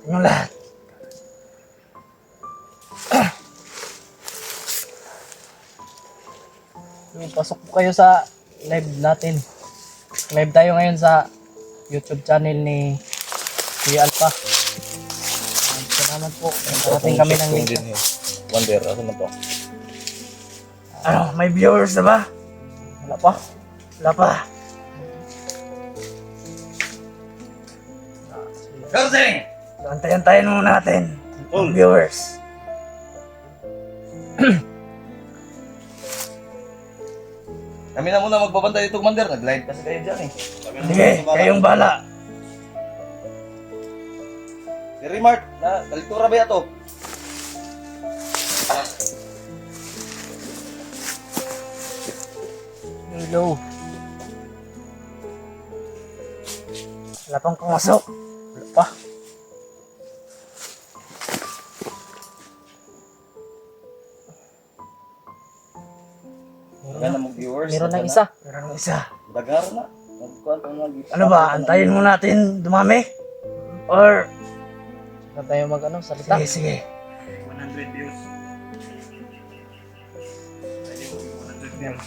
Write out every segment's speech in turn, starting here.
Inyong lahat. Pasok po kayo sa live natin. Live tayo ngayon sa YouTube channel ni Kuya Alpha. Salamat po. Parating kami ng link. Wonder, ano man to? Ano, may viewers na ba? Wala pa. Wala pa. Garding! Antayin muna natin ang viewers. Kami na muna magbabantay dito, Commander. Nag-live kasi kayo dyan eh. Sige, kayong bala. Si Remark, na kaliktura ba ito? Hello. Wala pang pumasok. Wala pa. Wala na mag-viewers. Meron lang isa. Meron ng isa. Dagar na. Nagkuhan pa nga. Ano ba, antayin mo natin dumami? Or, Na tayo salita. sige, sige. 100 views.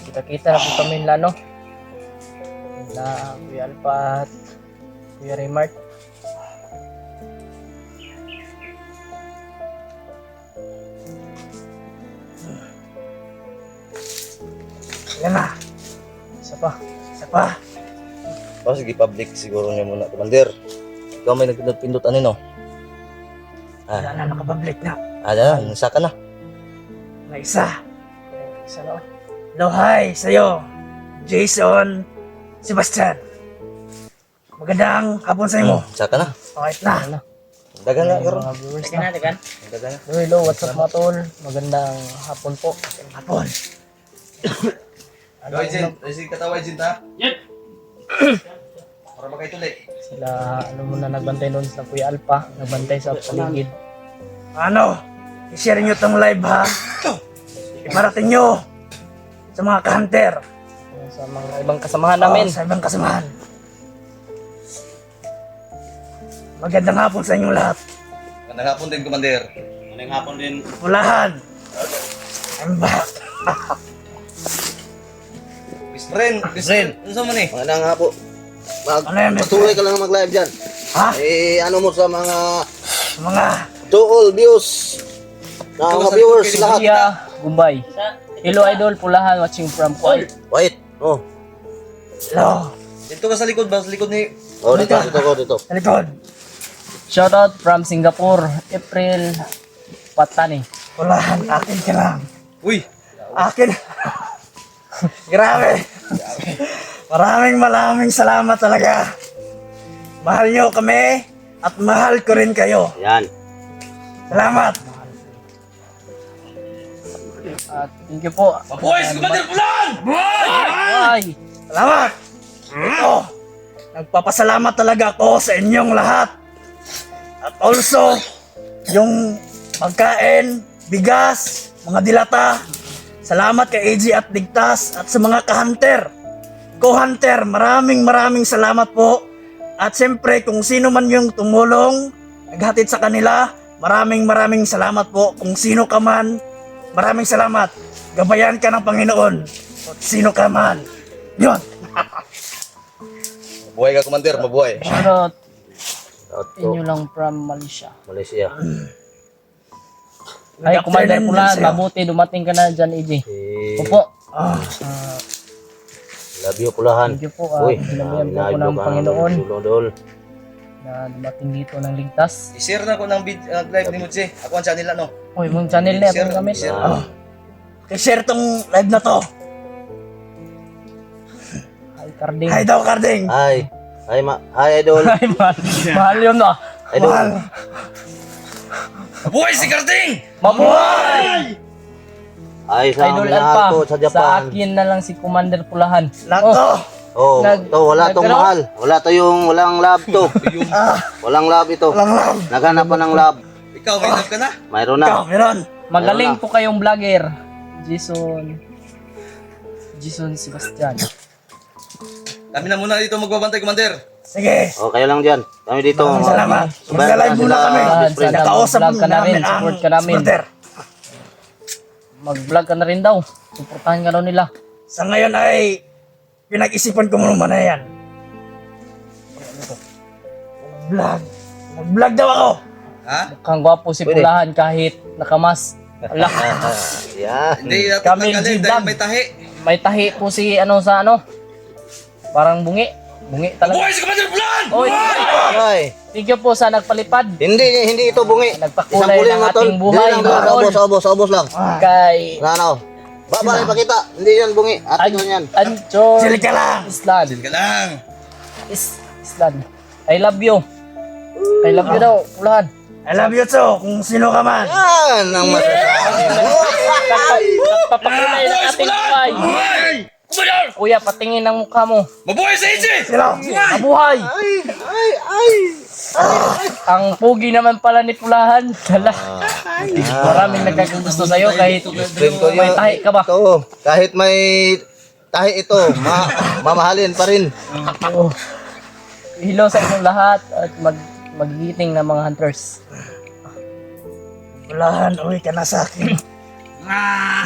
Kita-kita na po kami lalo. Na Kuya Alpha at Kuya Remark. Yan na. Isa pa. Isa pa. Oh, sige, public siguro niya muna, Commander. Ikaw may nagpindot ano no? Wala na, nakapublic na. Na, nasa ka na. May isa. Isa na. Hello, hi sa'yo. Jason Sebastian. Magandang hapon sa inyo. Nasa ka na. Okay na. Ano na? Dagan na, Yung karon. mga viewers na. Dagan na. Hello, what's up mga tol? Magandang hapon po. Hapon. Go, Agent. Sige, katawa, Agent, ha? Yep. Para ba kayo tuloy? Sila, muna nagbantay doon sa Kuya Alpha. Nagbantay sa paligid. Ano? I-share nyo tong live ha. Iparating nyo sa mga ka-hunter. Sa mga ibang kasamahan namin. Sa ibang kasamahan. Magandang hapon sa inyong lahat. Magandang hapon din, Commander. Magandang hapon din. Pulahan. I'm back. Best friend. Ano sa mo ni? Magandang hapon. Ano yan, best Patuloy friend? ka lang mag-live dyan. Ha? Ano mo sa mga Mga to all views na mga viewers lahat. Kuya Gumbay. Hello idol, Pulahan watching from Kuwait. Wait. Oh. hello. Dito ka sa likod ba? Sa likod ni... Oh, dito. Sa likod. Shoutout from Singapore, April Patani. Pulahan, akin ka lang. Uy! Akin. Grabe. Maraming salamat talaga. Mahal nyo kami at mahal ko rin kayo. Yan. Salamat. At thank you po. Mabuhay si Commander Pulan! Bye! Salamat. Ito. Nagpapasalamat talaga ako sa inyong lahat. At also, yung pagkain, bigas, mga dilata. Salamat kay AJ at Digtas at sa mga ka-hunter. Co-hunter, maraming salamat po. At siyempre, kung sino man yung tumulong, naghatid sa kanila, maraming salamat po. Kung sino ka man, maraming salamat. Gabayan ka ng Panginoon. Kung sino ka man. Yun. Mabuhay ka, Commander. Mabuhay. Shoutout Out inyo to lang from Malaysia. Malaysia. Ay, Commander Nag-afternoon Pulahan, din sa'yo. mabuti dumating ka na dyan, AJ. Eh, Opo. Ah, love you, Pulahan. Thank you po. Uy, Binabayan po inaayos ko ng ka Panginoon Sulodol. na dumating dito ng ligtas. I-share na ko ng live ni Mutsi. Ako ang channel na, no? Uy, mong channel na Share, itong gamit. share. ah. I-share tong live na to. Hi, Carding. Hi daw, Carding. Hi. Hi, idol. Hi, mahal. Mahal yun, ah. Idol. Mahal. Mabuhay si Garding! Mabuhay! Hi sa Idol minahal Alpha, ko sa sa Japan. akin na lang si Commander Pulahan. Lahat to. Oh, wala tong ano? mahal. Walang love to. Ah, Walang love ito. walang lang. Naghanap pa ng love. Ikaw, may love ka na? Mayroon Ikaw, na. meron. Magaling Meron po kayong vlogger. Jason Sebastian. Kami na muna dito magbabantay, Commander. Sige. O, kayo lang dyan. Kami dito. Maraming salamat. Sabayan Magla-live na muna sila. kami. Sana Nakausap mag-vlog ka na namin rin, ang support ka namin. supporter. Mag-vlog ka na rin daw. Suportahan ka daw nila. Sa ngayon ay pinag-isipan ko muna na yan. Vlog. Mag-vlog daw ako. Mukhang gwapo si Pwede. Pulahan kahit nakamas. Ala, Yan. Hindi, dapat Kami tanggalin G-Vlog. dahil may tahi. may tahi po si ano sa ano. Parang bungi. Bungi talaga. Buhay si Commander Bulan! Oy, Ay, thank you po sa nagpalipad. hindi ito bungi. Nagpakulay Isang ng mga tol. ating buhay, Dili lang, mga tol. sa ubos lang. Kay Nanaw. Baba, ipakita. Hindi yan bungi. Atin ko yan. Anchor Chill ka lang. Island. Ka lang. Island. I love you. I love you daw, Pulahan. I love you too, kung sino ka man. Yan ang masasabi mo. Nagpapakulay ng ating buhay. Buhay! Commander! Kuya, patingin ang mukha mo. Mabuhay sa AJ! Sino? Mabuhay! Ang pugi naman pala ni Pulahan. Dala. Maraming nagkagusto sa'yo kahit Friend ko may yun. tahi ka ba? Ito, kahit may tahi ito, mamahalin pa rin. Oo. Hello sa inyong lahat at magigiting ng mga hunters. Walahan, uwi ka na sa akin.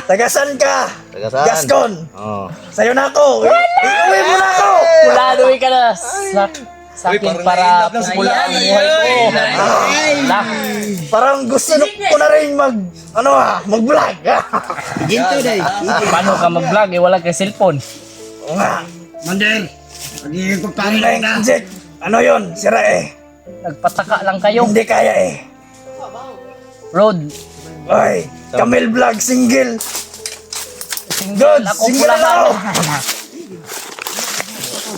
Tagasan ka? Taga saan? Gascon. Oh. Sa'yo na ako. Uwi mo na ako. Pulahan, uwi ka na sa Uy, akin parang para naiinlove lang si Pulahan. ang buhay ko. Wala. Parang gusto ko na rin mag-vlog. Paano ka mag-vlog eh? Wala kang cellphone. Oo nga. Mander! Magiging Yung pagpangin na Jack. Ano yun? Sira eh. Nagpataka lang kayo. Hindi kaya eh. Road. Oy, Camel Vlog single. Single. Ako Single Pulahan. ako.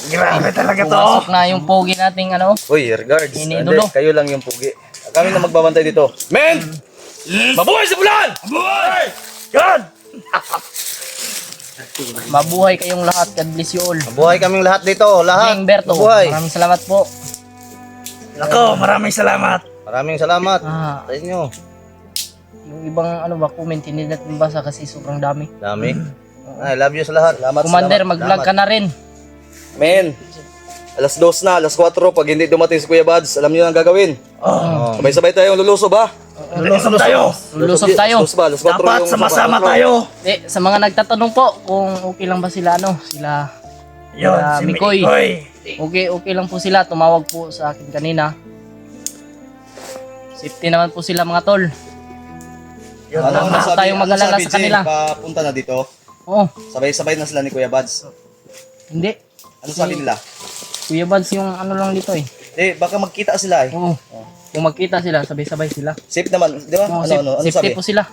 Grabe talaga to. Pumasok na yung pogi nating ano. Uy, regards. Iniidolo. Hindi, kayo lang yung pugi. Kami na magbabantay dito. Men! Mabuhay si Bulan! Mabuhay! God! Mabuhay kayong lahat. God bless you all. Buhay kaming lahat dito, lahat. King Berto. Buhay. Maraming salamat po. Nako, maraming salamat. Maraming salamat Ah, sa inyo. yung ibang ano ba comment hindi natin basa kasi sobrang dami. Dami. I love you sa lahat. Salamat, Commander, salamat. mag-vlog ka na rin. Men, alas 2 na, alas 4 pag hindi dumating si Kuya Bads, alam niyo na ang gagawin. Oh, Sabay-sabay tayong lulusob ha. lulusog tayo. Lulusob tayo. Alas 2 ba? Alas 4 Dapat yung sama-sama alas 4. tayo. Eh, sa mga nagtatanong po kung okay lang ba sila ano, sila Yun, si Mikoy. Mikoy. okay lang po sila, tumawag po sa akin kanina. Safety naman po sila mga tol. Yun, Ano Wala sabi, tayong mag-alala sa kanila. Papunta na dito. Oh, Sabay-sabay na sila ni Kuya Bads. hindi. Ano sabi nila? Kuya Bads yung ano lang dito eh. Baka magkita sila eh. Oo. Kung magkita sila, sabay-sabay sila. Safe naman, di ba? Oo, Ano safety sabi? po sila.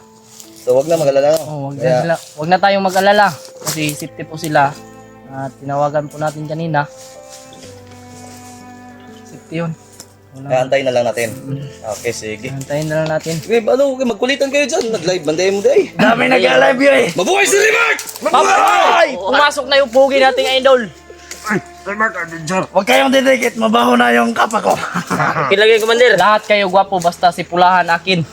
So wag na mag-alala. No? Oh, Kaya, wag na tayong mag-alala kasi safety po sila. At tinawagan po natin kanina. Safety 'yun. kaya antayin na lang natin. Okay, sige. Antayin na lang natin. Okay, magkulitan kayo dyan. Nag-live, bandayin mo day. Dami nag-live yun eh. Mabuhay si Rimark! Ay! Pumasok na yung pugi nating idol. Huwag kayong didikit, mabaho na yung kapa ko. Kilagay Commander. Lahat kayo gwapo basta si Pulahan akin.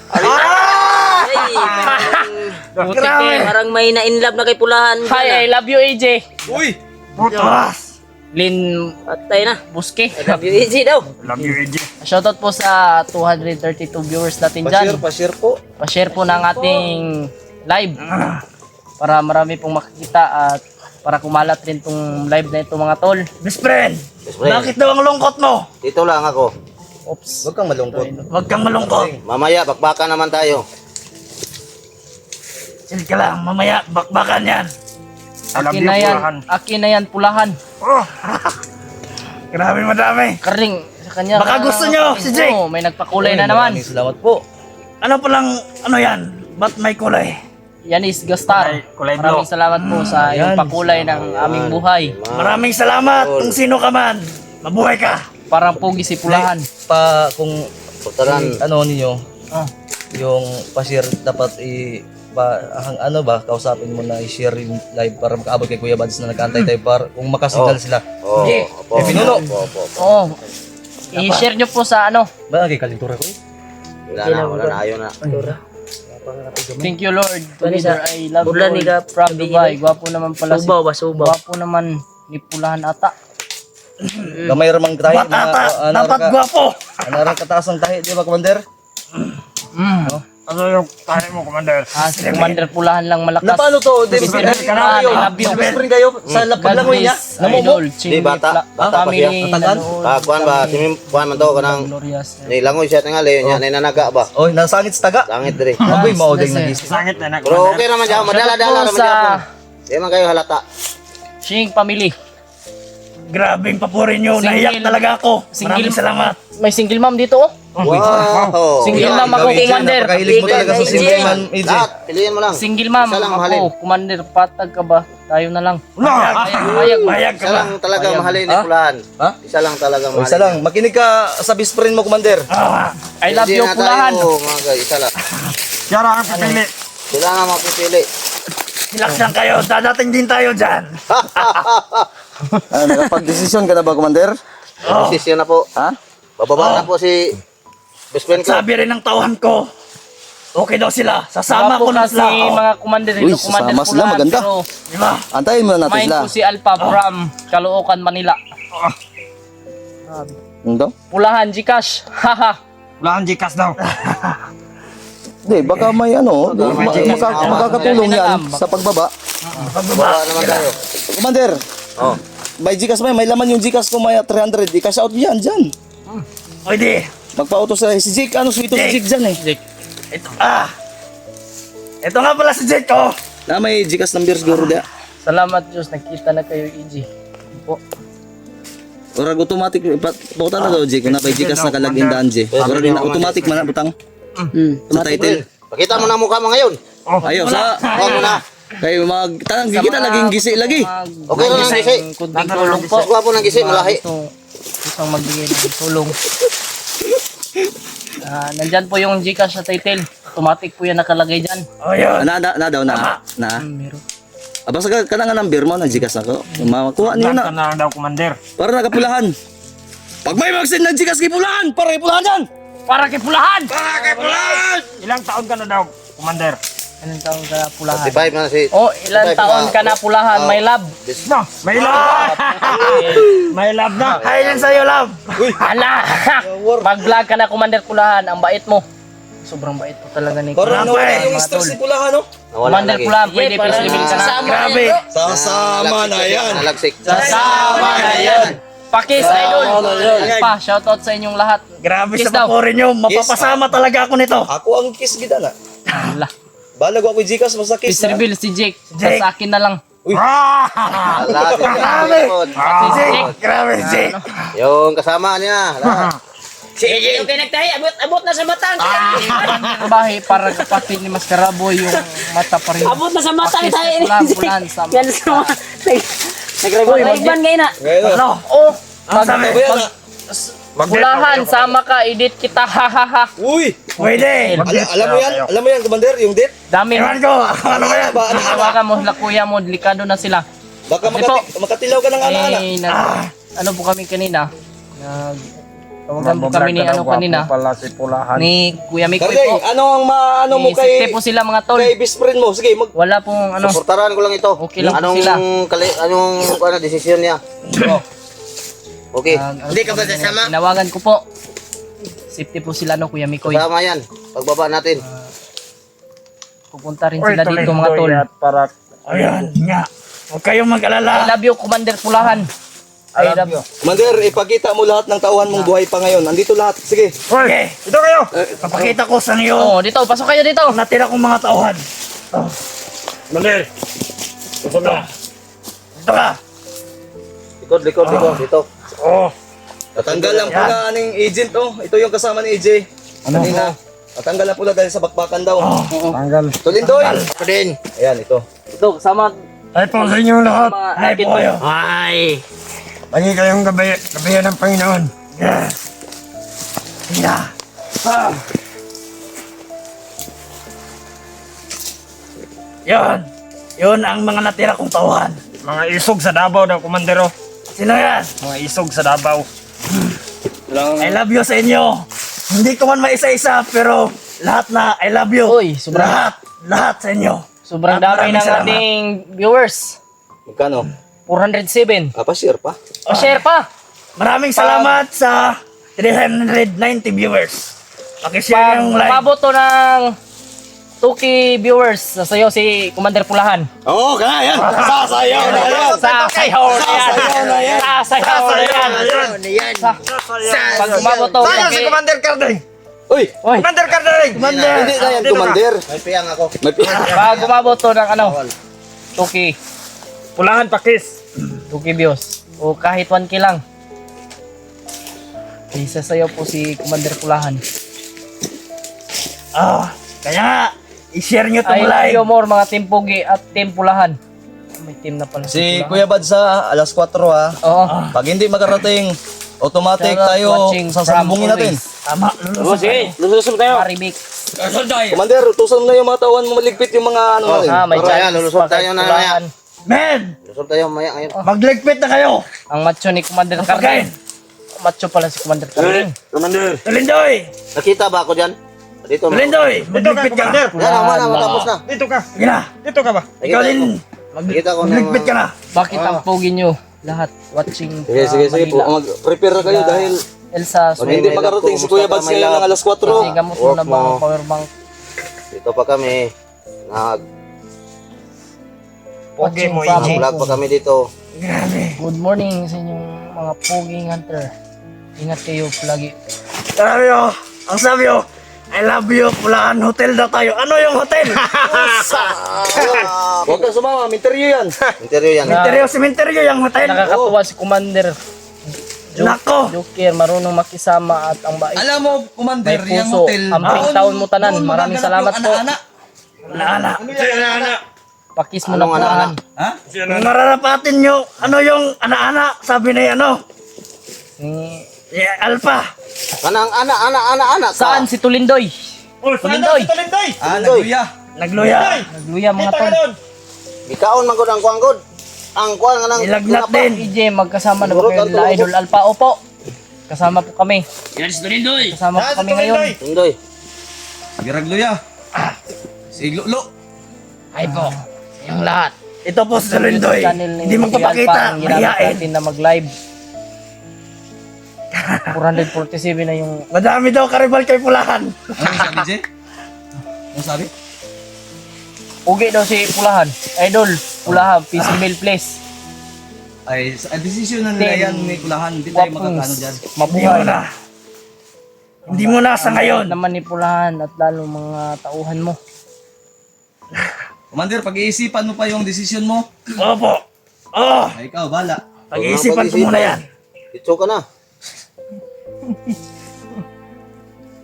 Grabe. Parang may na-inlove na kay Pulahan. Hi, I love you AJ. Uy! Putas. Lin Patay na. Buske. I love you, easy daw. Love you, AJ. Shoutout po sa 232 viewers natin dyan. Pa-share po. Pa-share po ng ating live para marami pong makikita at para kumalat rin tong live na ito mga tol. Best friend, friend. bakit daw ang lungkot mo? Dito lang ako. Oops. Huwag kang malungkot. Huwag kang malungkot. Mamaya, bakbakan naman tayo. Chill ka lang, mamaya bakbakan yan. Akin na yan. Akin na yan Pulahan. Oh. Grabe madami. Karing sa kanya. Baka gusto nyo, si Jake. Oo, may nagpakulay na naman. Maraming salamat po. Ano palang, ano yan? Ba't may kulay? Yan is Gastar. Maraming salamat po sa iyong pakulay ng aming buhay. Maraming salamat kung sino ka man. Mabuhay ka. Parang pugi si Pulahan. Kung Putaran. ano ninyo, Oh. yung pa-share dapat kausapin mo na i-share yung live para makaabot kay Kuya Bads na nag-aantay tayo para kung makasignal sila. Oh, Okay. opo, Pinuno. opo, opo, opo. Oo. I-share nyo po sa ano. Ba, kay kalintura ko eh. Wala na, ayaw na. Thank you Lord. Kanisa, Together I love you bulan ni all. ka, From sabihin Dubai. Gwapo naman pala si Subaw ba, subaw? Gwapo naman ni Pulahan ata. Gamay ramang tahi. Batata, dapat gwapo. Anarang kataas ng tahi, di ba, Commander? Ano yung tayo mo, Commander? Si Commander Pulahan lang malakas. Na paano to? Di, Mr. Commander, Pulahan, I love you. Best friend kayo sa paglangoy niya. Idol, Di, bata. Bata pa siya. Kuan ba, kuan man to kanang Glorious. nilangoy siya tingali nya nanaga ba. Oy, nasangit sa taga. Langit diri. Agoy, mauding nagising. Sangit na na, Pero Commander. okay naman diyan, madala-dala naman sa diyan. Di man kayo halata. Shing family. Grabing papurin nyo. Naiyak talaga ako. Maraming salamat. May single mom dito oh. Wow. Single mom ako, Commander. Napakahilig mo talaga sa single man, EJ. Lahat, piliin mo lang. Single mom Isa lang mahalin. ako, Commander. Patag ka ba? Tayo na lang. Mayag ka Isa ba? lang talaga mahalin ni Pulahan. Ha? Isa lang talaga O, mahalin. isa lang, makinig ka sa best friend mo, Commander. Ah, I love you, Pulahan. Mga guys, isa lang. Yara ang pipili. Sila nga mapipili. relax lang kayo. Dadating din tayo dyan. Nakapag-desisyon ka na ba, Commander? Desisyon na po. Ha? Bababa na po si best friend ko. Sabi rin ng tauhan ko. Okay daw sila. Sasama ko na kasi sila. Oh. mga Commander Uy, dito, Commander sasama sila, Pulahan. maganda. Pero Di ba? Antayin mo na natin main sila. ko si Alpha from Caloocan, Manila. Ano? Pulahan, Gcash. Haha. Wala kang Gcash daw. Hindi, baka may ano, makakatulong yan sa pagbaba. Bababa naman tayo. Commander, Oh. may Gcash may laman yung Gcash ko may 300. I-cash out yan, dyan. Pwede. Magpa-auto sa si Jake, ano, sweeto si Jake dyan eh. Ito. Ito nga pala si Jake, oh. Na may Gcash number siguro dia. Salamat Diyos, nakita na kayo, EG. Po. Orag automatic, pautan na daw Jake, kung napay Gcash na kalagin daan Jake. Orag na automatic man na butang. Sa title. Pakita mo na mukha mo ngayon. Ayaw sa, Huwag mo na. kayo magtanang, kita laging gisi lagi. Okay lang ang gisi. Kunting tulong po. Gwa po ng gisi, malahi. Ito, isang magbigay ng tulong. Nandyan po yung Gcash sa title. Automatic po yan nakalagay dyan. Oh, yun. Na daw na. Meron. Aba sa ka nga number mo na Gcash ako. Makuha niyo Ka na. na daw, Commander. Para nakapulahan. Pag may mag-send ng Gcash kay pulahan, para kay pulahan yan. Para kay Pulahan! Ilang taon ka na daw, Commander? Anong taong ka Pulahan? 45 na si... Oh, ilang taon ka na Pulahan, my love? No, may love. May love na. Hi din sa'yo, love. Hala! Mag-vlog ka na, Commander Pulahan. Ang bait mo. Sobrang bait po talaga ni Para Grabe. nawala yung stress si pulahan, no? Nawala Commander lagi. Pulahan, pwede please reveal ka na. Grabe. Sasama na yan. Nalagsik. Sasama na yan. Pakis, idol. Pa, shoutout sa inyong lahat. Grabe Kiss sa daw. papurin nyo. Mapapasama talaga ako nito. Ako ang kiss gida na. Hala. Balag ako yung Gcash, basta kiss Please na. reveal si Jake. Jake. Sa akin na lang. Ala, Grabe. Jake, grabe, Jake. yung kasama niya. Ala. Sige, okay nagtahi. Abot na sa mata. Bahay para kapatid ni Mascaraboy yung mata pa rin. Abot na sa mata ni Pakis, tayo. Pulahan, sa Yan sa mga. Nag-reban ngayon na. Ngayon. Ano? Oh, Ang sabi? Pulahan, sama ka, edit kita, hahaha. Uy! Pwede. Alam mo yan? Alam mo yan, Commander? Yung date? Dami. Ewan ko. Ano ba yan? Hawakan mo sila kuya mo, delikado na sila. Baka makatilaw ka ng ana-ana. Ano po kami kanina? Tawagan po kami ni ano kanina. Pala si Pulahan. Ni Kuya Mikoy Kargay, po. ano ang maano mo Ni Sikte kay po sila mga tol. best friend mo? Sige, Wala pong ano. Suportaran ko lang ito. Okay lang po Anong sila. anong desisyon niya? Okay. Hindi ka ba sasama? Tinawagan ko po. Safety po sila no Kuya Mikoy. Kasama yan. Pagbaba natin. Pupunta rin sila dito mga tol. Para Ayan nga. Huwag kayong I mag-alala. love you Commander Pulahan. I love you. Commander, ipakita mo lahat ng tauhan mong buhay pa ngayon. Andito lahat. Sige. Okay. ito kayo. Papakita ko sa iyo. Oh, dito, pasok kayo dito. Natira kong mga tauhan. Commander. Kusog na. Dito ka. Likod. Dito. Oh. Tatanggal lang pula aning agent, oh. Ito yung kasama ni AJ. Kanina. Tatanggal lang pula dahil sa bakbakan daw. Tanggal. Tulindoy! Ako din. Ayan, ito. Ito, kasama Ay po sa inyo lahat. mga Ay agent po kayo. Ay. Pangi kayong gabayan ng Panginoon. Yeah. Yeah. Yan. Yun ang mga natira kong tauhan. Mga isog sa Davao daw, Commander. Oh. Sino yan? Mga isog sa Davao. I love you sa inyo. Hindi ko man maisa-isa pero lahat na I love you. Uy, sobrang- Lahat. Lahat sa inyo. Sobrang dami Maraming ng salamat. ating viewers. Magkano? 407. Pa-share pa. O share pa. Maraming salamat sa 390 viewers. Pakishare Pag yung live. umabot to ng 2K viewers, sasayaw si Commander Pulahan. Oo, kaya yan. Sasayaw na yan. Sasayaw na yan. Sasayaw na yan. Pag umabot to, Sana si Commander Carding. Uy! Oy, Commander Carding. Hindi na yan, Commander. May piyang ako. May pag umabot to ng ano, 2K, Pulahan pakis. 2K views, o kahit 1K lang, sasayaw po si Commander Pulahan. Kaya nga, i-share nyo itong I love you live. more mga Team Pugi at Team Pulahan. May team na pala Si Pulahan. Kuya Bad sa alas 4 ha. Oo. Pag hindi makarating, automatic Shout out tayo watching sasalubungin from natin. Tama, lulusot tayo. Lulusog tayo. Maribik. Commander, utusan mo na yung mga tawan mo maligpit yung mga ano natin. May Pero ayan, chance lulusot pa kay tayo na Pulahan. Men, Lusot tayo maya ngayon. magligpit na kayo. Ang macho ni Commander Pagkain. Carding. Macho pala si Commander Carding. Commander. Tulindoy, Nakita ba ako dyan? Dito. Tulindoy, magligpit ka. Yan, mana, matapos na. Dito ka. Sige na, Dito ka ba? ikaw din. Nakita ko na. Magligpit ka na. Bakit ang pogi nyo lahat watching Sige po, Manila? mag-prepare na kayo dahil Elsa, pag hindi makarating si Kuya Bad ngayon ng alas 4. Kasi gamot mo na ba ang power bank? Dito pa kami. Watching mo, from Nag-vlog pa kami dito. Grabe. Good morning sa inyong mga poging hunter. Ingat kayo lagi. Sabi ko, ang sabi ko, I love you, Pulahan Hotel daw tayo. Ano yung hotel? Huwag kang sumama, minteryo yan. Interview yan. Sementeryo yung hotel. Nakakatuwa si Commander. Nako. Joker, marunong makisama at ang bait. Alam mo, Commander, May puso, amping taon mo tanan. Maraming salamat po. Ana. Pakis mo na Anong Pulahan. Kung mararapatin nyo, ano yung ana-ana, sabi ni ano, Ni- ni Alpha. Kanang ana. Saan si Tulindoy? Tulindoy. Nagluya. Nagluya. Nagluya mga tol. Ikaon man gud ang kuanggod. Ang kuan nga nang Nilagnat tinapa. din. EJ, magkasama na ba Turot kayo ang nila turot. Idol Alpha? Opo. Kasama po kami. Yan si Tulindoy. Kasama po kami ngayon. Tindoy. Giragluya. Si Iglulo. Ay po. Yung lahat. Ito po si Tulindoy. Channel ni Hindi Kuya magpapakita, Alpha, ang ginamit mahihain. natin na mag-live. 447 na yung Madami daw karibal kay Pulahan. Ano sabi, Jay? Ano sabi? ugi daw si Pulahan. Idol, Pulahan, peace meal please. Ay, decision na nila yan ni Kulahan. Hindi tayo magkakano dyan. Hindi mo Mabuhay. na. Hindi mo na sa ngayon. Naman ni Pulahan at lalo mga tauhan mo. Commander, pag-iisipan mo pa yung decision mo. Opo. Oh, Ay, ikaw, bala. pag-iisipan ko muna yan. Dito ka na.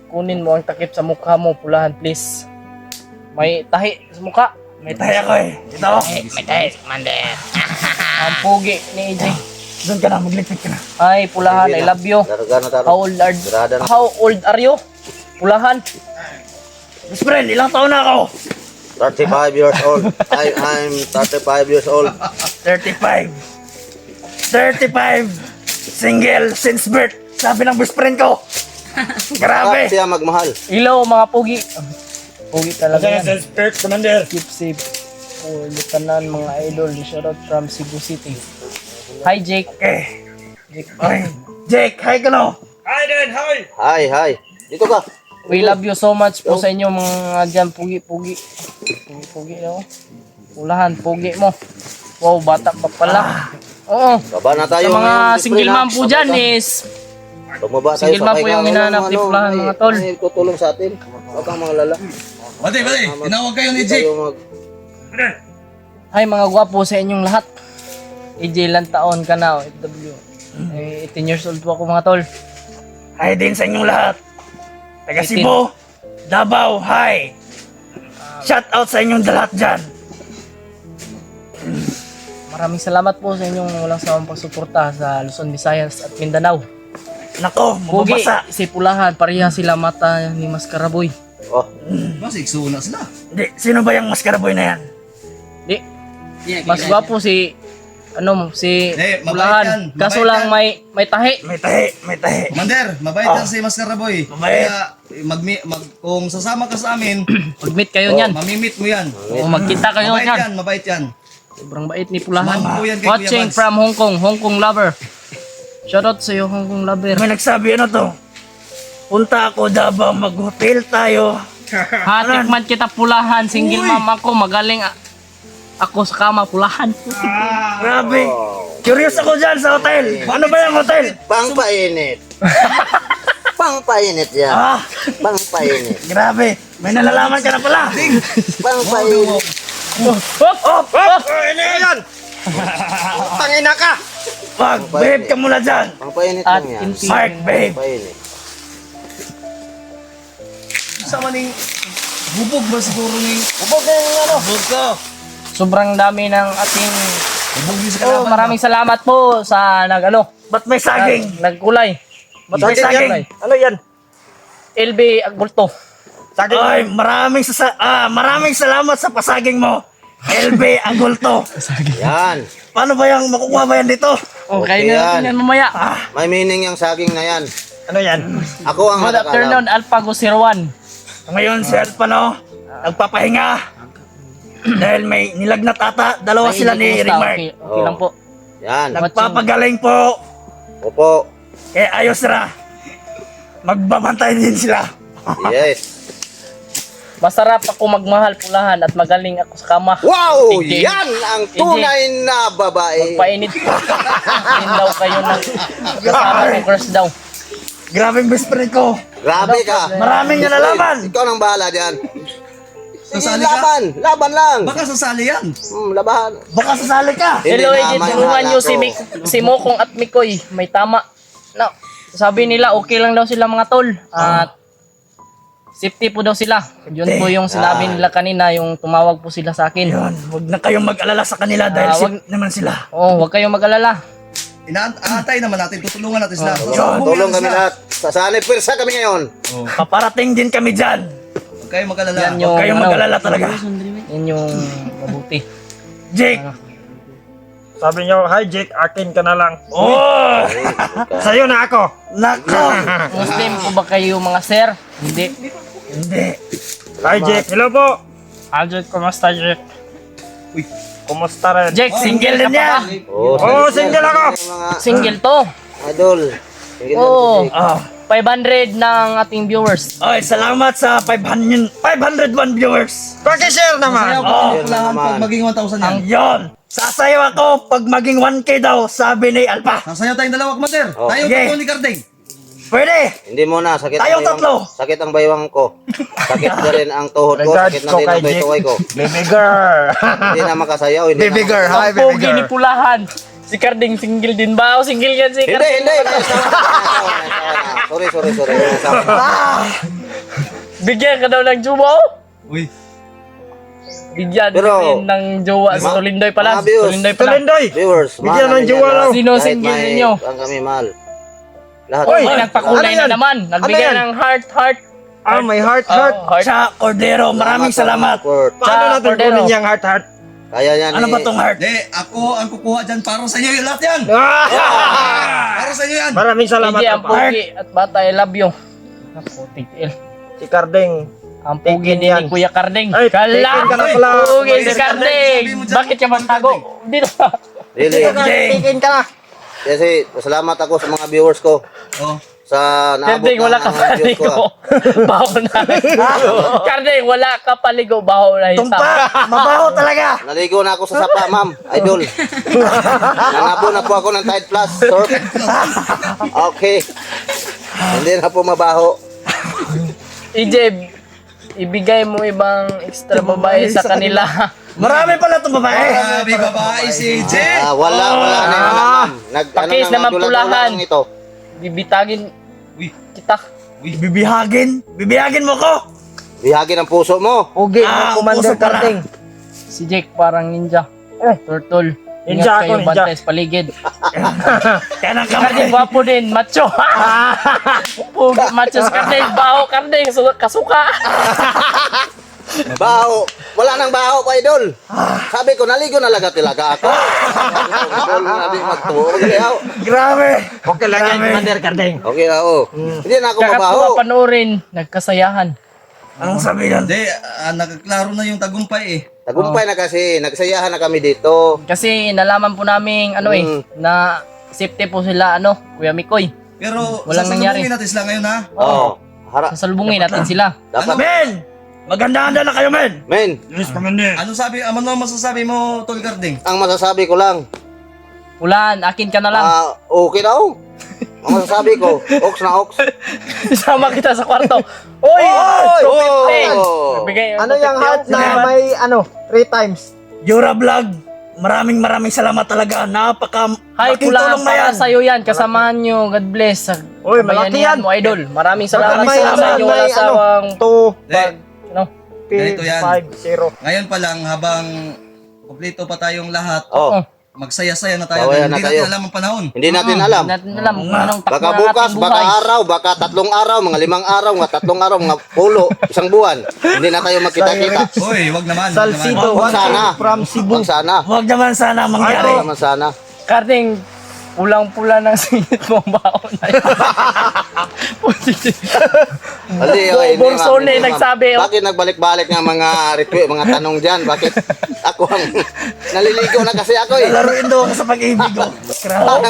Kunin mo ang takip sa mukha mo, Pulahan please. May tahi sa mukha. May tayo ko eh. Ito. May tayo, Commander. Ang pugi ni EJ. Doon ka na, magligpit ka na. Ay, Pulahan, I love you. Larga na taro. Grada na. How old are you? Pulahan. Best friend, ilang taon na ako? 35 years old. I'm 35 years old. 35. 35. Single since birth. Sabi ng best friend ko. Grabe. Siya magmahal. Hello mga pugi. Pugi talaga yan. Spirit, Commander. Keep safe. For the tanan mga idol. Shoutout from Cebu City. Hi Jake. Okay. Jake. Okay. Jake, hi ka no? Hi, Dan. Hi. Hi. Dito ka. We love you so much po sa inyo mga dyan pugi-pugi. Pugi-pugi no? Pulahan, pugi mo. Wow, bata pa pala. Oo. Baba na tayo. Sa mga ngayon, single Jeffrey, mom na. po dyan is Tumaba tayo single sa mom po kailangan yung ng hinahanap ni Pulahan, mga tol. May tutulong sa atin. Huwag kang mga lala. Bate, tinawag kayo ni Jake. Tayo mag... Hi mga gwapo sa inyong lahat. AJ ilang taon ka na, OFW. 18 years old po ako mga tol. Hi din sa inyong lahat. Taga 18. Cebu, Davao, hi. Shout out sa inyong lahat dyan. Maraming salamat po sa inyong walang sawang pagsuporta sa Luzon, Visayas at Mindanao. Nako, Pugi, mababasa. si Pulahan, pareha sila mata ni Maskaraboy. Oh, Mas iksuna sila. Hindi, sino ba yung maskaraboy na yan? Di, mas gwapo si si Mabait Pulahan. yan, Kaso mabait lang yan. may tahi. May tahi. Commander, mabait yan si Mascaraboy. Mabait. Kaya, kung sasama ka sa amin, Mag-meet kayo niyan. mamimit mo yan. O magkita kayo Mabait niyan. yan, mabait yan. Sobrang bait ni Pulahan. Sumama po yan kay Kuya Watching Mads. from Hong Kong lover. Shoutout sa iyo, Hong Kong lover. May nagsabi ano to? Punta ako Davao, mag-hotel tayo. Hatik man kita pulahan, single mama ko, magaling ako sa kama pulahan. Grabe. Curious ako dyan sa hotel. Ano ba yung hotel? Pangpainit. Pangpainit yan. Ah, Pangpainit. grabe. May nalalaman ka na pala. Pangpainit. Tangina ka! Wag, behave ka muna dyan. Pangpainit At lang yan. inti. Mark, behave. Pangpainit. Sama ning bubog ba siguro ning bubog ko. Sobrang dami ng ating Bubog din sa Oh, kalaban. maraming salamat po sa Ba't may saging? nagkulay. Ba't may saging? Ano yan? LB Agulto. Ay, maraming salamat sa pasaging mo. LB Agulto. Yan. Paano ba yung makukuha ba yan dito? Okay, Okay na natin yan. yan mamaya. May meaning yung saging na yan. Ano yan? Ako ang Good nakakalam. afternoon, Alpago 01. Ngayon si Alpa no, nagpapahinga. Dahil may nilagnat ata, dalawa sila ni Kumusta? Remark. Okay lang po. Yan. Nagpapagaling po. Opo. Kaya ayos na. Magbabantay din sila. Yes. Masarap ako magmahal pulahan at magaling ako sa kama. Wow! Sige. Yan ang tunay na babae. Painit po. Din daw kayo ng kasama ko crush daw. Grabing best friend ko. Grabe ka. Maraming nalalaman. Ikaw nang bahala dyan. Sige, Sasali ka? laban. Laban lang. Baka sasali yan. Laban. Baka sasali ka. Hindi Hello, naman, Edith. Tulungan nyo wala si Mokong at Mikoy. May tama. No. Sabi nila, okay lang daw sila mga tol. At safety po daw sila. Yun po yung sinabi nila kanina, yung tumawag po sila sa akin. Yun, huwag na kayong mag-alala sa kanila dahil wag- naman sila. Oh, huwag kayong mag-alala. Inaantay naman natin, tutulungan natin sila. Tulong kami lahat. Sasanay pwersa kami ngayon. Paparating din kami dyan. Huwag kayong mag-alala. Yan Huwag yung, kayong mag-alala talaga. yan yung mabuti. Jake. Sabi nyo, hi Jake, akin ka na lang. Oh! Sa'yo na ako. Nako. Muslim po ba kayo mga sir? Hindi. Hindi. Hi Jake, hello po. Hi Jake, kumusta Jake? Kumusta rin? Jack, single Single ka din pa ba? yan. Oo, single ako. Mga Single to. idol. Sige lang, Oo. sige. Oh. 500 ng ating viewers. Oy, salamat sa 501 viewers. Pakishare naman. Oh, Pulahan pag maging 1,000 yan. yon. Sasayaw ako pag maging 1K daw, sabi ni Alpa. Sasayaw tayong dalawa, Commander. Oh. Tayo Sige. tatlo ni Kardeng. Pwede. Hindi mo na, sakit Tayong ang tatlo. Sakit ang baywang ko. Sakit na rin ang tuhod ko, Regards sakit na ko rin kay ang Jake. tuway ko. Baby girl. Hindi na makasayaw, hindi Baby na girl, hi Ang baby pogi ni girl. Pulahan. Si Karding single din ba? O single yan si Hindi, Karding? hindi. Sorry. Bigyan ka daw ng jowa. Uy. Bigyan Pero, ka rin ng jowa sa Tulindoy pala. mga views. Tulindoy pala. Tulindoy. Viewers, Bigyan ng namin jowa yan raw. lahat. Sino Kahit single may- ninyo? Ang kami mahal. Lahat. Oy, May nagpakulay ano na yan? naman. Nagbigay Ano yan? ng heart. Ah, may heart. Heart. Sa Cordero, maraming salamat. Support. Paano natin Cordero. kunin yung heart? Kaya yan Ano ba tong heart? Hindi, ako ang kukuha dyan para sa inyo yung lahat yan. Para sa inyo yan. Maraming salamat. Sige, ang Papa. pogi at bata, I love you. Ako, tigil. Si Kardeng. Ang pogi Taken ni yan. Kuya Karding. Ay, Kala! taken ka na pala. Pogi si Sabi Karding. mo dyan, Bakit siya magtago? Dito. Really. Taken ka na. Kasi salamat ako sa mga viewers ko. Oh. Sa naabot Karding, wala ka ng views ko. paligo. Baho na. Karding, wala ka paligo. Baho na yung Tumpa, tama. mabaho talaga. Naligo na ako sa sapa, ma'am. Idol. Nanabo na po ako ng Tide Plus, sir. Okay. Hindi na po mabaho. EJ, ibigay mo ibang extra babae sa kanila. Marami pala itong babae. Grabe babae si Jay. Wala na naman, ma'am. Pakis naman nagdulang-dulang pulahan. lang ito. Bibitagin Uy. kita. Bibihagin mo ko. Bihagi ng puso mo. Pogi, Commander Karding. Si Jake parang ninja. Turtle. Ninja Ingat ako, kayo, ninja. bantay sa paligid. Kaya nang Karding, kamay. gwapo din, macho. Pogi, macho si Karding. Baho, Karding, kasuka. Baho. Wala nang baho pa, idol. Sabi ko, naligo na talaga ako. Idol, nabi magtuo. Grabe. Okay lang yan, Commander Kardeng. Okay, oo. Hindi na ako mabaho. Kakatuwa panoorin, nagkasayahan. Anong sabi yan? Hindi, nagklaro na yung tagumpay eh. Tagumpay na kasi. Nagsayahan na kami dito. Kasi nalaman po namin, Mm. na safety po sila, Kuya Mikoy. Pero Walang nangyari. sasalubungin natin sila ngayon ha. Oo. Harap. Sasalubungin natin sila. Dapat. Men! Maganda-handa na kayo, men! Men, Yes, Commander. Ano masasabi mo, Tol Garding? ang masasabi ko lang, Pulahan, akin ka na lang. okay daw. Ang masasabi ko, ox na ox. Isama kita sa kwarto. Oy! Oh! Bigay Ano yung heart na may 3 times? Yura Vlog, maraming salamat talaga. Hi, Malaking Pulahan, tulong na para yan. sa'yo yan. Kasamahan nyo. God bless. Uy, malaki Kabayanihan yan. mo, idol. Maraming salamat May sa inyo. Wala may sawang... 2, Ganito yan. 5, 0. Ngayon pa lang, habang kumpleto pa tayong lahat, Oh, magsaya-saya na tayo. Sawaya Dahil na hindi tayo. natin alam ang panahon. hindi natin alam. Natin alam kung anong takbo Baka ng bukas, ating baka buhay. araw, baka 3 araw, mga 5 araw, mga 3 araw, mga pulo, 1 buwan. Hindi na tayo magkita-kita. Hoy, wag naman. Salcido, Wag sana. from Cebu. Wag sana. Huwag naman sana mangyari. Wag naman sana. Karting, pulang-pula ng singit mo ang baon na yun. Hindi, okay, hindi, Borsone, ma'am, hindi, ma'am. nagsabi, oh. Bakit nagbalik-balik ng mga mga tanong dyan? Bakit ako ang naliligo na kasi ako eh. Laruin daw ako sa pag-ibig ko. Grabe.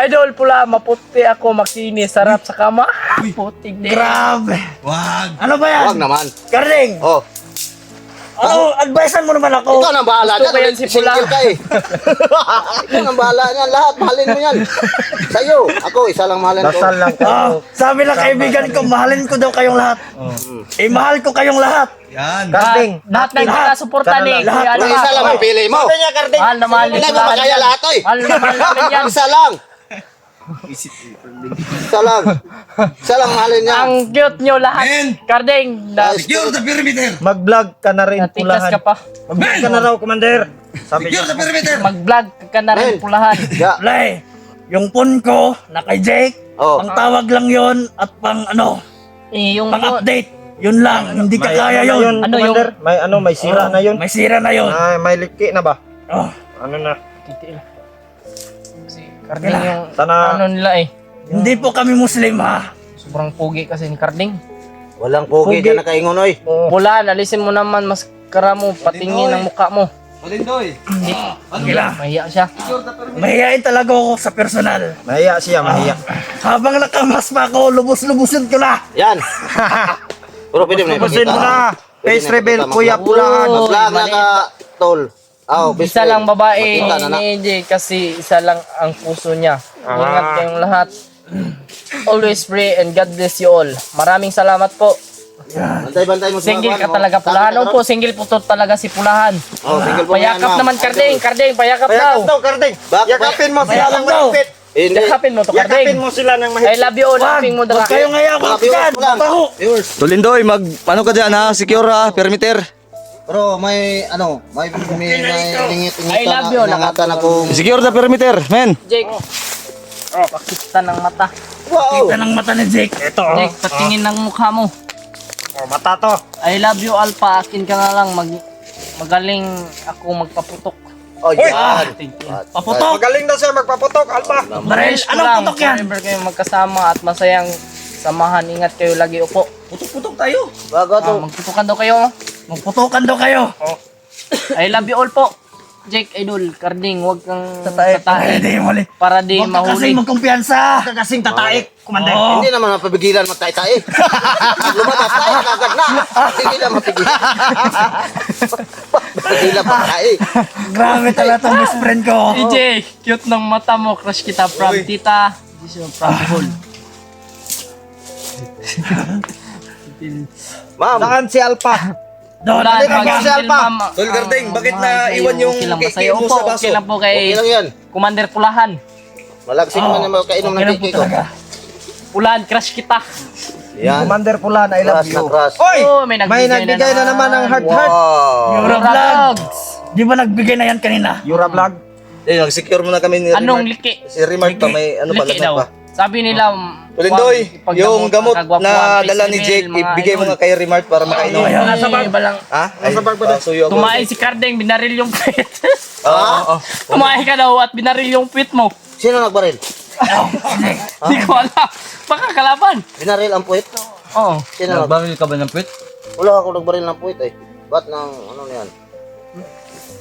Idol, pula, maputi ako, makinis, sarap sa kama. Putik din. Grabe. Wag. Ano ba yan? Wag naman. Karding, Oh, ano, advisean mo naman ako. ikaw nang bahala Gusto ko dyan. yan si Single Pula. ka eh. Ikaw nang bahala niyan. Lahat, mahalin mo yan. Sa'yo. Ako, isa lang mahalin ko. Dasal lang Ah, kayo. sabi ng kaibigan ko, mahalin ko daw kayong lahat. Eh, mahal ko kayong lahat. Yan. Karding. Lahat ng nakasuporta ni Lahat. Kuya Kung isa lang ang pili mo. Mahal na mahal ni Hindi ko Pulahan makaya yan. lahat eh. Mahal na mahal namin yan. Isa lang. Isa lang. Isa lang mahalin niya. Ang cute nyo lahat. Men. Karding, Secure the perimeter. Mag-vlog ka na rin, natikas Pulahan. ka pa. Mag-vlog ka na raw, Commander. Sabi Secure niya. the perimeter. Mag-vlog ka na rin, Men. Pulahan. Ya. Lay, yung phone ko, na kay Jake, Oh. pang tawag lang yon at pang Yung update. Yun lang, hindi ka May kaya ano yun. Ano yung- Commander? May sira na yun. May sira na yun. May liki na ba? Oh, Ano na? Karding yung Sana- ano nila eh. hindi po kami Muslim ha. Sobrang pugi kasi ni Karding. Walang pogi dyan na kaingon oy. Pulahan, alisin mo naman maskara mo, patingin ang mukha mo. Malindoy. Okay lang. Mahiya siya. Mahihain talaga ako sa personal. Mahiya siya, mahiya. Habang nakamas pa ako, lubos-lubusin ko na. Yan. Pero pwede mo na Pusin ipakita. mo na. Pwede Face na reveal, ipakita, Kuya mag- Pulahan. Mag-vlog na ka, tol. Oh, best Isa friend. lang babae Makita na na. ni AJ kasi isa lang ang puso niya. Ingat kayong lahat. Always pray and God bless you all. Maraming salamat po. Bantay-bantay mo sa Single mga ka kuwan, talaga, oh. Pulahan. Tama Oo ka po, ron? single po to talaga si Pulahan. Oh, single po yan, Payakap ma'am. naman, Karding. Karding, payakap daw. Payakap daw, Karding. Yakapin mo sila ng mahigpit. Hindi. Yakapin mo to, Yakapin Karding. mo sila ng I mahigpit. love you all. Wag, Laping mo huwag dala. kayong ngayon. Mga viewers mo lang. Baho. Viewers. Tulindoy, ano ka dyan ha? Secure ha? Perimeter. Bro, may ningit-ingit I love you, nangatan akong Secure the perimeter, men. Jake. Pakita ng mata. wow. Kita ng mata ni Jake. Ito. Jake, patingin ng mukha mo. Oh, mata to. I love you, Alpha. Akin ka na lang. Magaling ako magpaputok. Oh, yan. Paputok. Magaling na siya magpaputok, Alpa. Barel, Wish ko anong lang, putok yan? forever kayong magkasama at masayang samahan. Ingat kayo lagi. Upo. Putok-putok tayo. Bago to. Magputukan daw kayo. Magputukan daw kayo. I love you all po. Jake, Idol, Karding, huwag kang Ay, tatahin di mali. para di Huwag ka mahuli. kasing magkumpiyansa. Kasing tataik, Commander. Oo. Hindi naman mapapigilan magtay-tay. Pag lumabas tayo, kagad na. Hindi na mapigilan. Mapigilan magtay. Grabe talaga tong best friend ko. EJ, cute ng mata mo. Crush kita from tita. This is from Bohol. Ma'am, Saan si Alpa? Doon, Wala, talaga. pag single pa. ma'am. Tol Garding, bakit mahal naiwan kayo. yung Okay lang ba cake sa'yo? mo Opo, sa baso? okay lang po kay okay lang yan. Commander Pulahan. Malagsing man naman kainom Okay ng lang po kiki ko. talaga. Pulahan, crush kita. Yan. Commander Pulahan, I love Crush you. na crush. Oy! Oh, may May nagbigay na naman ng heart. Wow. Yura Vlog. Di ba nagbigay na yan kanina? Yura Vlog. Eh, nag-secure muna kami ni Anong Remark. liki? Si Remark pa, may ano pa, Liki lagnat daw. pa. Sabi nila, Tulindoy, huwag yung gamot na kagwapuan, dala ni please Jake, email, mga ibigay mo idol. nga kay Remark para makainom. Ayun. Nasa bag ba lang? Ha? Ay, suyo ako. Kumain si Kardeng, binaril yung puwit. Ah? Kumain ka daw at binaril yung puwit mo. Sino nagbaril? Hindi ko alam. Baka kalaban. Binaril ang puwit? Oo. Sino Nagbaril ka ba ng puwit? Wala ako nagbaril ng puwit eh. Ba't ng ano yan?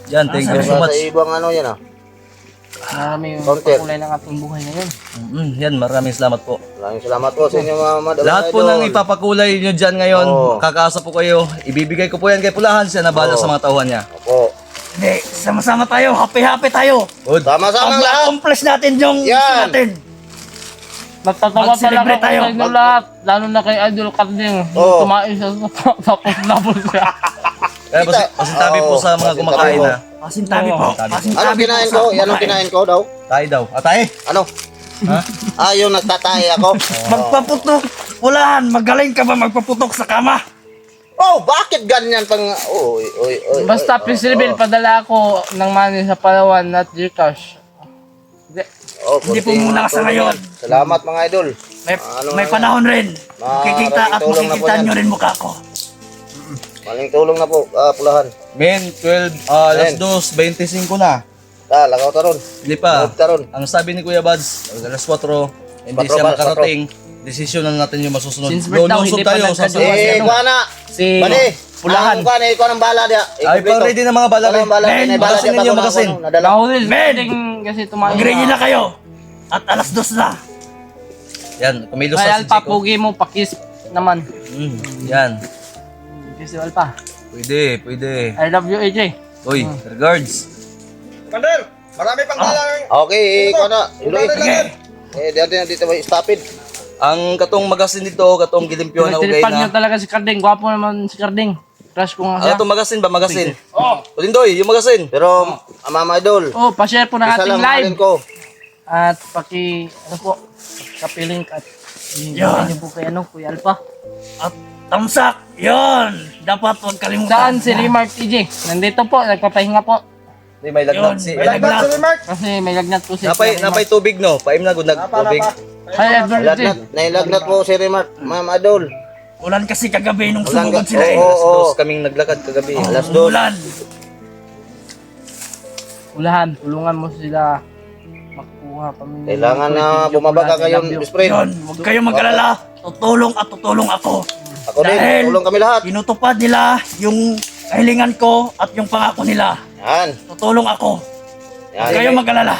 Yan, thank you so Sa much. ibang ano yan ah. Marami yung Konti. kulay ng ating buhay ngayon. Yan, maraming salamat po. Maraming salamat po sa inyo mga madam. Lahat po ng ipapakulay nyo dyan ngayon, Oo. kakaasa po kayo. Ibibigay ko po yan kay Pulahan, siya na bahala sa mga tauhan niya. Opo. Hindi, sama-sama tayo. Happy-happy tayo. Good. Sama-sama lahat. Accomplish natin yung gusto Yan. natin. Nagtatawa talaga Mag-celebrate ako tayo. sa inyo lahat. Lalo na kay Idol Carding. Oo. Tumain siya sa tapos labos siya. Kaya pasintabi po sa mga Oo, kumakain pasintabi na. Pasintabi po. Pasintabi Ano kinain ko? Yan ang kinain ko daw. Tayo daw. Atay! Ano? Yung nagtatay ako. Magpaputok. Pulahan, magaling ka ba magpaputok sa kama? Oh, bakit ganyan pang... Oy. Basta Priscilla, padala ako ng money sa Palawan at Gcash. Hindi po muna sa ngayon. Salamat mga idol. May panahon rin. Kikita at tulong na po makikita yan. nyo rin mukha ko. Maling tulong na po, Pulahan. Men, 12, alas 2:25 na. Lagaw taron. Hindi pa. Lagaw taron. Ang sabi ni Kuya Bads, alas 4, hindi 4 siya ba? makarating. Desisyon na natin yung masusunod. Since birth daw, Lulusog hindi pa tayo sa nagkagawa susunod. si Kuha na. Si Bani. Pulahan. Kuha na, ikaw ng bala dia. Ay, pa ready na mga bala. Bala, Men, magasin ninyo, magasin. Nadala. Dahil Men! kasi tumain Mag-ready na kayo. At alas 2 na. Yan, kumilos Kay na si Alpa, Chico. pugi mo, pakis naman. Yan. Kasi Alpa. Pwede. I love you, AJ. Uy, regards. Commander, marami pang dalang. Okay, ikaw na. Iloy. Dito may stopid. Ang katong magasin dito, katong gilimpyo na ugay Tinipag niya na. talaga si Carding. Gwapo naman si Carding. Crush ko nga siya. Ano itong magasin ba? Magasin? Oh! Tulindoy, yung magasin. Pero, Mama Idol, Oh, pa-share po ng isa ating lang live. mahalin ko. At ano po, kapilink at Yan. niyo po kay Kuya Alpha. At tamsak. Yon. Dapat huwag kalimutan. Saan si Remark TJ? Nandito po, nagpapahinga po. Hindi, may lagnat Yun. si... May Lagbag lagnat. sa Mark. Kasi may lagnat po si Napay tubig no? Paim na gud tubig. Hi, Edward TJ. Nailagnat po si Remark, Mama Idol. Ulan kasi kagabi nung Ulan sumugod ka- sila eh. Oo. Alas dos kaming naglakad kagabi. Alas 2. Ulan. Ulahan, tulungan mo sila makuha pamilya. Kailangan na bumaba ka kayo, best friend. Yon. Huwag kayong mag-alala. Tutulong at tutulong ako. Ako din, Dahil- tulong kami lahat. Tinutupad nila yung kahilingan ko at yung pangako nila. Yan. Tutulong ako. Huwag Yan. kayong mag-alala.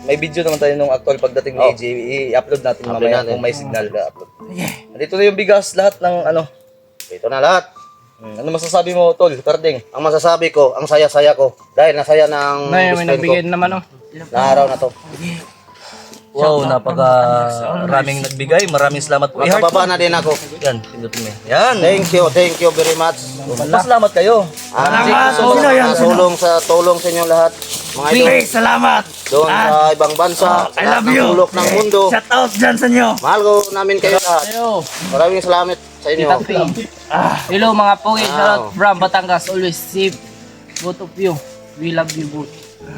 May video naman tayo nung actual pagdating ni Oh. AJ. I-upload natin Upload mamaya natin. kung may signal. Sige. Nandito na yung bigas, lahat ng ano. Ito na lahat. Ano masasabi mo, Tol? Karding. Ang masasabi ko, ang saya-saya ko. Dahil nasaya ng May best friend ko nagbigay naman na araw na to. Wow, napaka-raming nagbigay. Maraming salamat po. I-heart Magkababa po. na din ako. Yan, pindutin mo. Yan. Thank you very much. Pasalamat kayo. Salamat. Tulong, Sino yan? Sino? tulong sa inyo lahat. Mga idol. Okay, salamat. Doon At, sa ibang bansa, I sa lahat love ng you. sulok ng mundo. Shout out dyan sa inyo. Mahal ko namin kayo lahat. Hello, Maraming salamat sa inyo. Tita P. Hello mga pogi, shoutout from Batangas. Always safe, both of you. We love you both.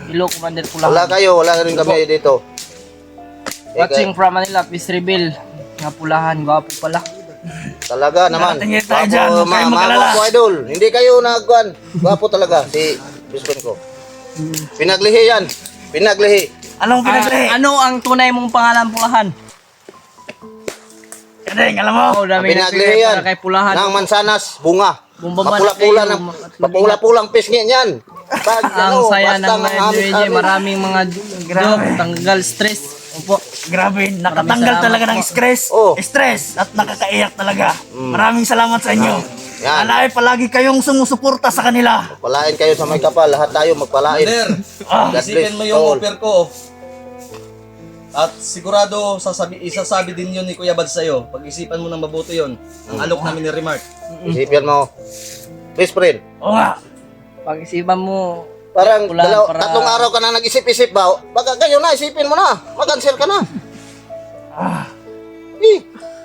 Hello, Commander Wala Pulahan. kayo, wala rin kami dito. Watching from Manila, Peace Reveal. Nga Pulahan, gwapo pala. Talaga naman. Nakatingin tayo dyan, huwag kayong mag-alala. Mga gwapo idol. Hindi kayo nagkuhan. Gwapo talaga si best friend ko. Pinaglihi yan. Pinaglihi. Anong pinagli? Ano ang tunay mong pangalan, Pulahan? Kadeng, alam mo? Oh, dami Pinaglihi yan. para kay Pulahan. Ng mansanas, bunga. Bumbaman Mapula-pula kayo, ng at mapula-pulang pisngi niyan. Pag Ang saya basta ng mga NJJ, maraming mga joke, tanggal stress. Opo. Grabe, nakatanggal salamat talaga ng po. stress. Oh. Stress at nakakaiyak talaga. Maraming salamat sa inyo. Yan. Sana ay palagi kayong sumusuporta sa kanila. Palain kayo sa may kapal. Lahat tayo magpalain. Sir, Ah, God isipin bless mo yung all. offer ko. At sigurado isasabi din yun ni Kuya Bad sa'yo. Pag-isipan mo ng mabuti yun. Ang alok namin ni Remark. Isipin mo. Best friend. oo nga. Pag-isipan mo, Parang Pulahan para- tatlong araw ka na nag-isip-isip ba? Baka kayo na, isipin mo na. Mag-cancel ka na.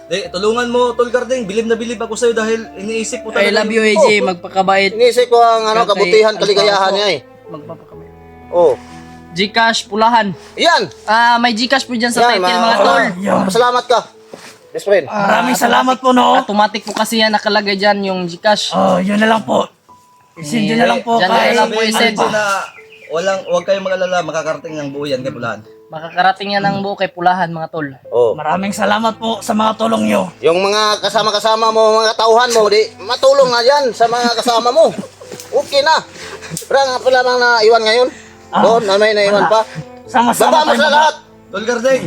De, tulungan mo, Tol Karding. Bilib na bilib ako sa'yo dahil iniisip ko I talaga. love you, AJ. Magpakabait. Inisip ko ang Kay kabutihan, Alpha kaligayahan po. niya eh. Magpapakabait. Oh. Gcash, Pulahan. Yan. May Gcash po dyan sa title, mga tol. Pasalamat ka. Best friend. Maraming salamat po, no? Automatic po kasi yan nakalagay dyan yung Gcash. Oh, yun na lang po. Isin nyo na lang po Diyan na kay lang po Sabihin i-send. mo na huwag kayong mag-alala, makakarating ng buo yan kay Pulahan. Makakarating yan ng buo kay Pulahan, mga tol. Oh. Maraming salamat po sa mga tulong nyo. Yung mga kasama-kasama mo, mga tauhan mo, di matulong na yan sa mga kasama mo. Okay na. Parang lamang na iwan ngayon. Doon, na may naiwan pa. Sama-sama Baba mo tayo sa lahat. Tol Gardeng,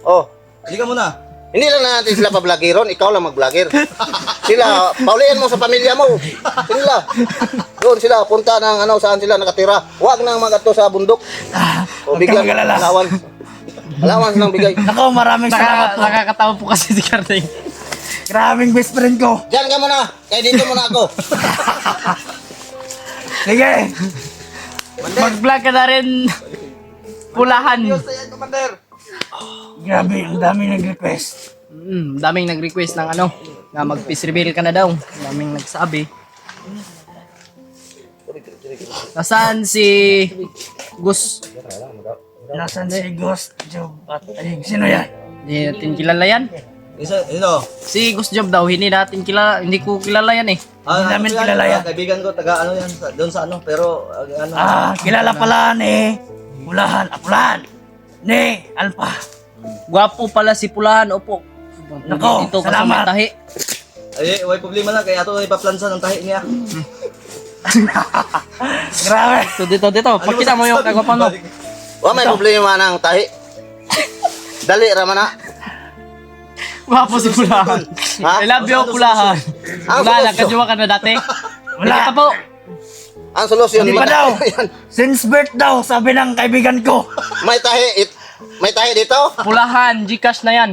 Oh, halika muna. hindi lang natin sila pa-vlogeron, ikaw lang mag-vlogger. Sila, paulian mo sa pamilya mo. Sila. Doon sila, punta ng ano, saan sila nakatira. Huwag nang mag-ato sa bundok. O Huwag bigyan kang mag-alala. allowance. Allowance lang bigay. Nako, maraming salamat po. Nakakatawa po kasi si Carding. Grabing best friend ko. Diyan ka muna, kaya dito muna ako. Sige. Mag-vlog ka na rin. Pulahan. Grabe, ang dami nag-request. Daming nag-request ng ano, na mag-peace reveal ka na daw. Daming nagsabi. Nasaan si Gus? Nasaan si Ghost Job at ay, sino yan? Hindi natin kilala yan. Isa, ino. Si Gus Job daw, hindi natin kilala, hindi ko kilala yan eh. Hindi namin kilala yan. Kaibigan ko, taga ano yan, doon sa ano, pero ano. Kilala pala ni Pulahan ni Alpha. Gwapo pala si Pulahan, opo. Nako, Ito salamat. kasama tahi. Ay, way problema na, kaya ato ipaplansa ng tahi niya. Grabe. Dito, pakita mo yung kagwapan mo. Wa may problema ng tahi. Dali raman na. Gwapo si Pulahan. Ha? I love you, Pulahan. Ang Wala, solusyon. nagkajowa ka na dati. Wala. Hindi pa po. Ang solusyon Hindi pa may daw. tahi yan. Since birth daw, sabi ng kaibigan ko. May tahi, may tahi dito. Pulahan, Gcash na yan.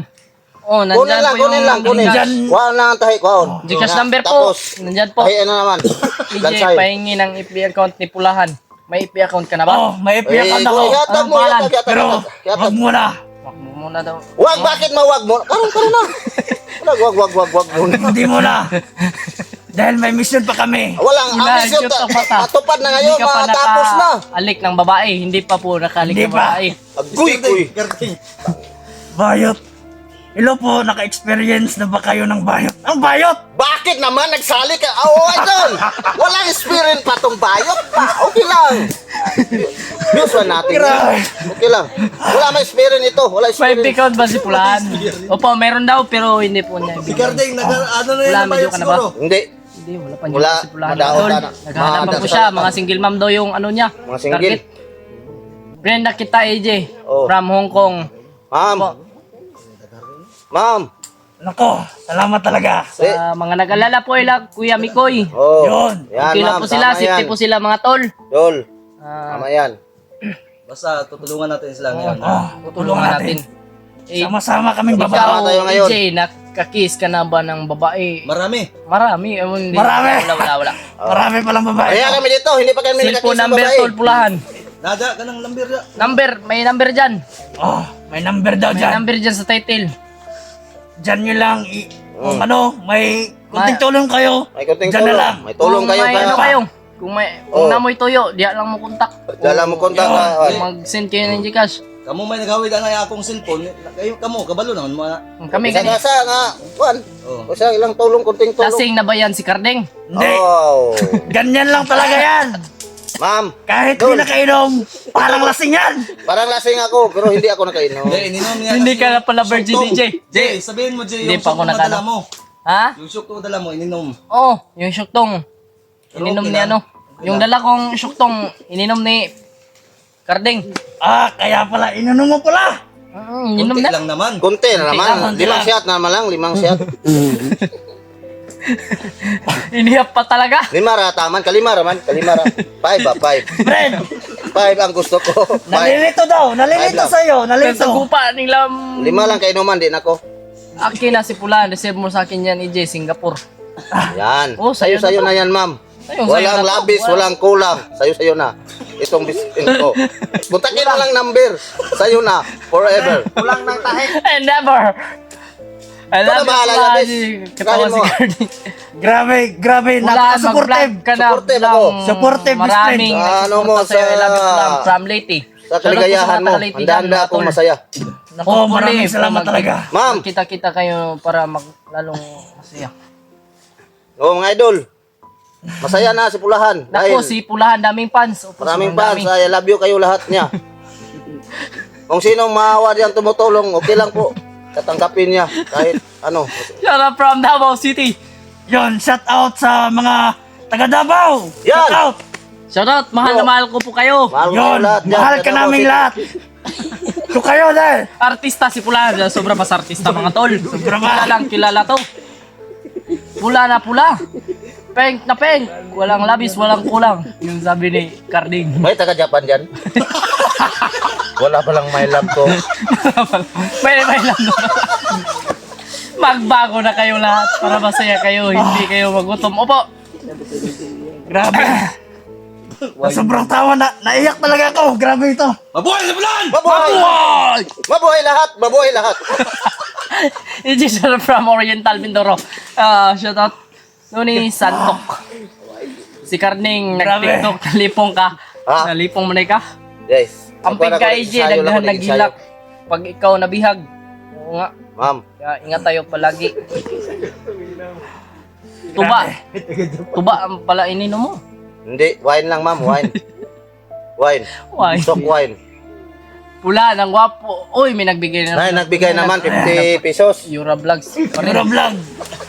Oh, Kunin nandyan lang, po yung kunin lang, kunin. Gcash. Kuha lang ang tahi, kuha. Gcash number po. Tapos, Nandyan po. tahi ano naman. PJ, Lansay. pahingi ng IP account ni Pulahan. May IP account ka na ba? Oh, may Eh, ipiyak ako. yatag Anong mo, pangalan? yatag, Pero, yatag. wag muna. Wag mo muna daw. Wag, bakit mawag mo? Karon na. Wag muna. Hindi muna. Dahil may mission pa kami. Walang Wala, ambisyon. shoot ang mata. Matupad na ngayon, Hindi ka pa matapos na. naka-alik ng babae. Hindi pa po nakalik Hindi ng pa. babae. Agoy, kuy. Gardeng. Bayot. Hello po, naka-experience na ba kayo ng bayot? Ang bayot! Bakit naman nagsali ka? Oh, idol! Walang experience pa tong bayot pa. Okay lang. News one natin. Grabe. Okay lang. Wala may experience ito. Wala May experience. account ba si Pulahan? Opo, meron daw pero hindi po niya. Si Gardeng, ano na Wala, yan, medyo bayot ka na ba? siguro. Hindi. Hindi, wala pa Wala, niya si Pulahan. madaot Idol. na na. Naghahanap Madaot po na siya. na. Mga single mom daw yung ano niya. Mga single. Target. Brenda kita AJ. Oh. From Hong Kong. Ma'am. Ma'am. Nako, salamat talaga. Sa mga nag-alala po ila, Kuya Mikoy. Oh. Yun. Yan, Okay lang ma'am. po sila, Tama safety yan. po sila mga tol. Dol. Ah, Tama yan. Basta tutulungan natin sila ngayon. tulungan natin. Eh, Sama-sama kaming ikaw, babae. tayo ngayon. AJ, nakakiss ka na ba ng babae? Marami. Marami. Hindi. Marami. Wala. Marami palang babae. Kaya kami dito, hindi pa kami Cellphone nakakisa number babae. tol, Pulahan. Nada ka ng lambir ya. Number, may number dyan. Oh, may number daw May dyan. number dyan sa title. Dyan nyo lang, kung ano, may kunting tulong kayo. May kunting Dyan na tulong. lang. May tulong Kung kayo may kaya. ano kayo, kung Oh. namoy tuyo, diya lang mo kontak. Dala mo kontak Yun. ka. Kung mag-send kayo ng Gcash. Kamu may nagawid na akong cellphone. Kayo kamo kabalo na mo na. Kami Isa ganyan. gasa nga. Juan. Oh. Isa ilang tulong, kunting tulong. Lasing na ba yan si Carding? Hindi, Oh. ganyan lang talaga yan. Ma'am, Kahit di nakainom, parang lasing yan. parang lasing ako pero hindi ako nakainom. Hindi, ininom niya. Hindi ka na pala virgin, DJ. Jay, sabihin mo Jay, Hindi yung pa ako shock na nakano. dala mo. Ha? Yung shock na dala mo, ininom. Oh, yung syuktong. Ininom okay ni lang. ano. Yung dala kong syuktong, ininom ni Carding. Kaya pala, inano mo pala. Ininom Kunti na. lang naman. Kunti na naman. kunti Limang lang. shot naman lang, limang shot. Inihap pa talaga. Lima taman, kalima raman, kalima ra. Five ba, five. Fred, Five ang gusto ko. Five. nalilito daw, nalilito Five lang. sa'yo, Sa nalilito. gupa nila. Lima lang kainuman din ako. Akin na si Pula. Receive mo sa akin yan, EJ, Singapore. Yan. Oh, sa'yo Sayo na na yan, ma'am. Sa'yo Walang na to. labis, walang kulang. Sayo na. Itong bisin ko. Puntakin na lang number. Sayo na. Forever. And never. I Ito na love you, bahala, Pula. labis. Katawa Kain si mo. Carding. Grabe, Pula, napaka-supportive. mag-vlog ka na. Supportive lang. ako. Supportive, best Maraming friend. Ano mo nagsuporta sa'yo. I love you, sa- Pula. From Leyte. Sa kaligayahan mo. Handa-handa akong masaya. Oh, maraming salamat talaga. Ma'am. Kita-kita kayo para lalong masaya. Oo, mga idol. Masaya na si Pulahan. Naku, Dahil si Pulahan, daming fans. Opo, maraming sobrang fans. dami. I love you kayo lahat niya. Kung sinong maawa diyan tumutulong, okay lang po. Tatanggapin niya. Kahit ano. Shout out from Davao City. Yon, shout out sa mga taga Davao. Yan. Shout out. Shoutout, mahal na mahal ko po kayo. Mahal ko Yun, lahat dyan. mahal ka Ano, naming si- lahat. So kayo dahil. Artista si Pula. Sobra mas artista mga tol. Sobra lang kilala to. Pula na pula. Peng na peng. Walang labis, walang kulang. Yung sabi ni Carding. May taga-Japan dyan? Wala palang my love ko. may lang. Magbago na kayo lahat para masaya kayo. Hindi kayo magutom. Opo. Grabe. Sobrang tawa na. Naiyak talaga ako. Grabe ito. Mabuhay sa bulan! Mabuhay! Mabuhay lahat! Mabuhay lahat! It's just from Oriental Mindoro. Shout out. Nuni Santok. Si Carding nag-tiktok. Nalipong ka. Ah. Nalipong mo na ka. Yes. Amping ka AJ. Nagdahan naghilak. Pag ikaw nabihag. Oo nga. Ma'am, Kaya ingat tayo palagi. Tuba. Tuba ang pala ininom mo. hindi. Wine lang, ma'am. Wine. Wine. Why? Stock wine. Pula, ng gwapo. Uy, may nagbigay na. Nay, nagbigay naman 50 pesos. Yura Vlogs. Pero vlog.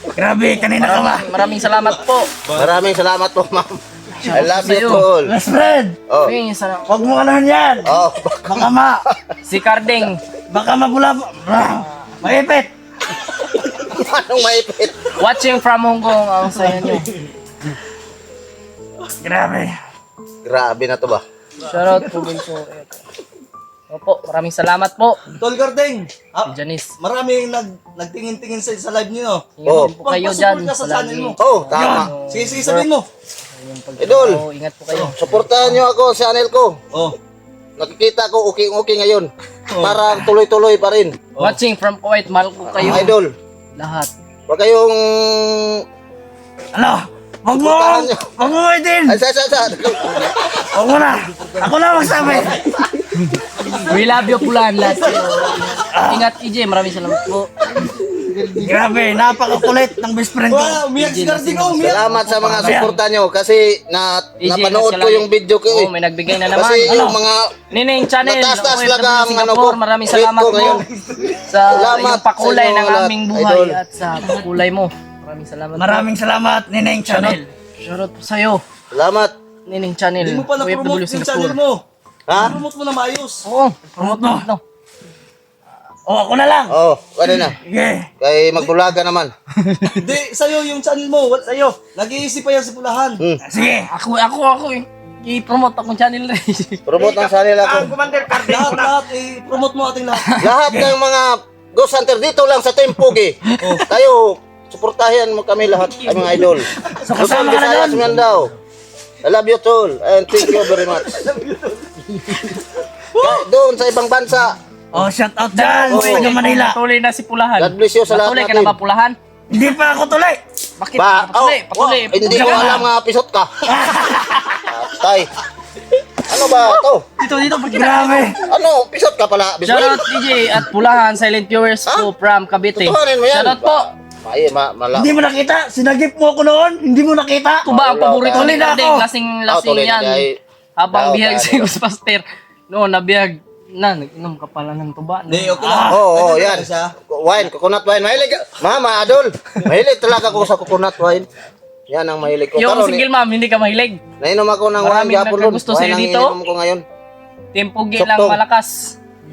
Grabe, kanina ka ba? Maraming salamat po. Maraming salamat po, ma'am. I love you Sa'yo. all. Best friend. Oh. Maraming salamat. Huwag mo kanahan yan. Oh. Baka Si Carding. baka mabula. Maipit. Anong maipit? Watching from Hong Kong. Ang saya nyo. Grabe. Grabe na to ba? Shoutout po po. Opo, maraming salamat po. Tol Gardeng, Si Janice. maraming nagtingin-tingin sa live niyo. Oh. Ingat po kayo dyan. Pagpasupport ka sa channel mo. Oh, tama. Sige, sabihin mo. Idol, Oh, ingat po kayo. suportahan nyo ako sa channel ko. Oh. Nakikita ko okay ngayon. Para tuloy-tuloy pa rin. Watching from Kuwait. Mahal ko kayo. Idol, Lahat. huwag kayong... Ano? Huwag mo. Suportahan nyo. Huwag mo din. Ay, sa. Huwag mo na. Ako na magsabi. We love you Pulan. Lahat kayo. Ingat EJ. Maraming salamat po. Grabe, napakakulit ng best friend ko. Umiyak si Gardeng, umiyak. Salamat sa mga suporta nyo kasi EJ, napanood ko salamat. yung video ko Oh, eh. may nagbigay na naman. Kasi yung mga Nining Channel. Mataas-taas OFW talaga ang ano Singapore. ko. Maraming Rate salamat ko po. ngayon. Sa Salamat iyong pakulay sa inyo ng lahat, aming buhay idol. at sa pakulay mo. Maraming salamat po. Maraming salamat, Nineng Channel. Shoutout po sa'yo. salamat. Nining Channel. Hindi mo pa na-promote yung channel mo. Ha? Promote mo na maayos. Oo. Promote mo. No. O, ako na lang. Oh, ano na. Sige. Kay magbulaga naman. Hindi, sa'yo yung channel mo. Sa'yo. Nag-iisip pa yan sa Pulahan. Sige. Ako eh. I-promote akong channel rin. Promote ng channel ako. Ang Commander Carding ko na. Lahat, i-promote mo ating lahat. Lahat ng mga Ghost Hunter dito lang sa Tempugi. Kayo, suportahan mo kami lahat, ay mga idol. So, kasama ka na Visayas, doon. Mindanao. I love you all and thank you very much. Doon sa ibang bansa, O, shout out dyan sa taga Manila. Patuloy na si Pulahan. God bless you sa lahat Patuloy ka natin. na ba Pulahan? Hindi pa ako tuloy. Bakit? Ba, Patuloy. Patuloy. wow, hindi ko Patuloy ka na. alam nga pisot ka. Tay. Ano ba to? Dito. Bakit? Grabe. Ano, pisot ka pala, bisway? Shoutout DJ at Pulahan, silent viewers po from Cavite. Tutuhanin mo yan. Shoutout po. Ay, mala. Hindi mo nakita. Sinagip mo ako noon. Hindi mo nakita. Ito ba ang paborito Tuloy ni na Carding? ako. Lasing tuloy na yan. kay... Habang Daw, bihag kaya si nila. Ghostbuster. Noon, nabihag. Nag-inom ka pala ng tuba. No? Hindi, okay lang. Oo, Nagdadala yan. siya. Wine, coconut wine. Mahilig. Mama, Adol. Mahilig talaga ako sa coconut wine. Yan ang mahilig ko. Yung Karon, single mom, hindi ka mahilig. nainom ako ng wine Maraming gapon doon. nagkagusto sa'yo Wine ang dito. ininom ko ngayon. Tempugi Soktong. lang malakas.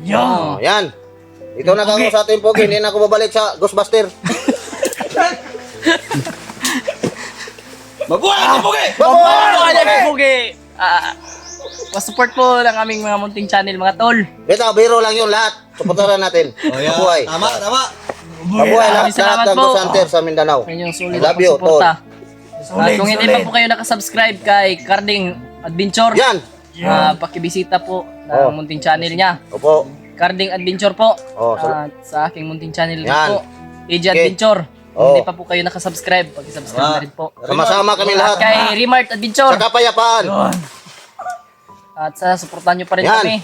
Yo. Oh, yan. Ito na ako sa ating pogi. Hindi na ako babalik sa Ghostbuster. Mabuhay sa Pugi! Oh, Tempugi! Support po ng aming mga munting channel, mga tol. Beta, biro lang yun lahat. Suportahan natin. Oh, yan. Mabuhay. Tama. Mabuhay lahat Maraming salamat ng po. Ghost Hunter sa Mindanao. Inyong sulit Love na you, pagsuporta. Solid, Kung hindi solid. pa po kayo nakasubscribe kay Carding Adventure, Yan. pakibisita po ng Oh. munting channel niya. Opo. Carding Adventure po. Oh, At sa aking munting channel din Yan. po. AJ Okay. Adventure. Kung Oh. hindi pa po kayo nakasubscribe, pakisubscribe na rin po. Sama-sama kami At lahat. kay Remart Adventure. Sa kapayapaan. Yun. At sa suportahan nyo pa rin Yan. kami.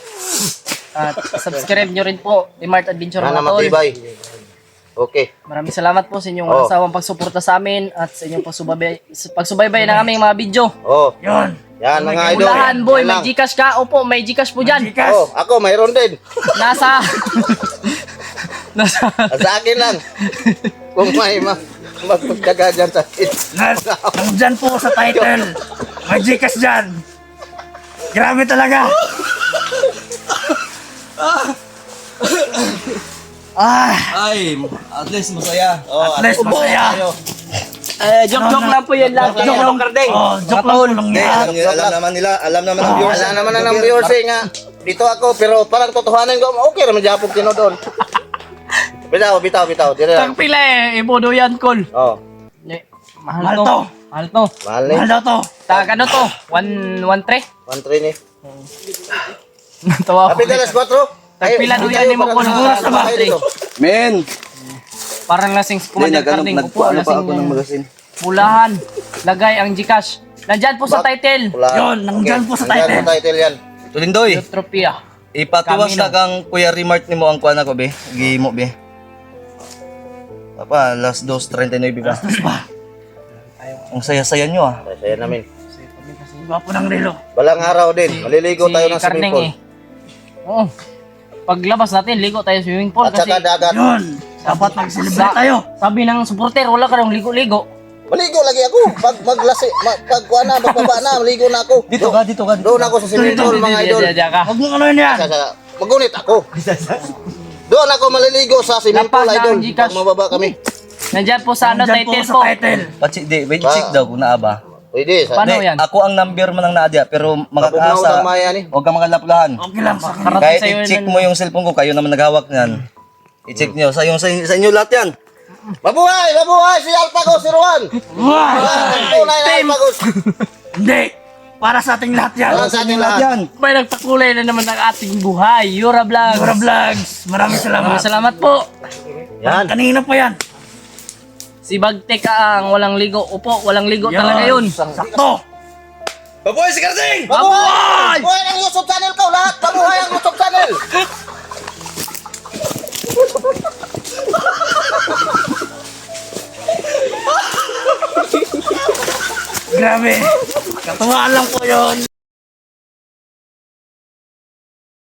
At subscribe nyo rin po, Remart Adventure Sana mga tol. matibay. Okay. Maraming salamat po sa inyong Oh. asawang pagsuporta sa amin at sa inyong pagsubaybay ng aming mga video. Oh. Yun. Yan mga idol. Pulahan boy, Yan may lang. Gcash ka? Opo, may Gcash po dyan. Gikas. Oh, ako mayroon din. Nasa... Nasa... Sa akin lang. Kung may magpagdaga dyan sa akin. Nandyan po sa title. May Gcash dyan. Grabe talaga. Ay, at least masaya. Oh, At least masaya. Joke lang po yan lang. Joke lang, Kardeng. Oh, joke lang Hindi, yan. alam naman nila, alam naman ng viewers. Wala naman na ng viewers nga. Dito ako, pero parang totohanan ko, okay naman Japog Tino doon. Bitaw. Dire lang. Tagpila ibodo yan, Kol. Oh, Mahal Mahal to. to. Mahal to. mahal eh. Mahal daw to. Tag ano to? 1-3? 1-3 ni. Tawa ko. Kapit na las 4. Tagpila do yan ni mo, Kol. Oras na ba? Men! Parang lasing si Hindi, Commander Kardeng. Upo, nagpaano pa lasing ako ng magasin. pulahan. Lagay ang Gcash. Nandyan po sa title. Yun, nandyan po sa Nandyan title. sa title yan. Tulindoy, Eutropia. ipatiwas Camino. na kang Kuya Remart ni mo ang kuha na ko, be. Gimo, be. Papa, last 2:39 ba? Ang saya-saya nyo, ah. Saya namin. Gwapo ng relo. Balang araw din, maliligo tayo ng swimming Kardeng pool. Oo. Paglabas natin, ligo tayo sa swimming pool At kasi saka dagat. Yun, dapat mag-celebrate tayo. sabi ng supporter, wala ka nang ligo-ligo. Maligo lagi ako. Pag kuha na, magbaba na, maligo na ako. Dito ka. Doon ako sa swimming pool, mga idol. Diyan ka. Huwag mong ano yan. Magunit ako. Doon ako maliligo sa swimming pool, Lapag na idol. ang Gcash. Pag mababa kami. Nandyan po sa ano, Nandyan po title sa po. title. Wait, check daw kung naaba. Pwede. Paano Hindi, yan? ako ang number mo ng naadya, pero Pagpugnaw makakaasa. ng maya ni. Huwag kang magalapulahan. Okay lang sa akin. Karating Kahit sa'yo i-check yun. mo yung cellphone ko, kayo naman naghawak niyan. I-check nyo. Sa inyo lahat yan. Mabuhay si Alpagos, si Ruan. Tunay na Alpagos. Hindi. Para sa ating lahat yan. Para sa ating lahat. Yan. May nagpakulay na naman ng ating buhay. Yura Vlogs. Yura Vlogs. Maraming salamat. Maraming salamat po. Yan. Kanina pa yan. Si Bagtek ang walang ligo. Upo, walang ligo talaga yun. Sakto. Baboy si Karding! Mabuhay! Mabuhay ang YouTube channel ko lahat. Mabuhay ang YouTube channel. Grabe. Katuwaan lang po yun.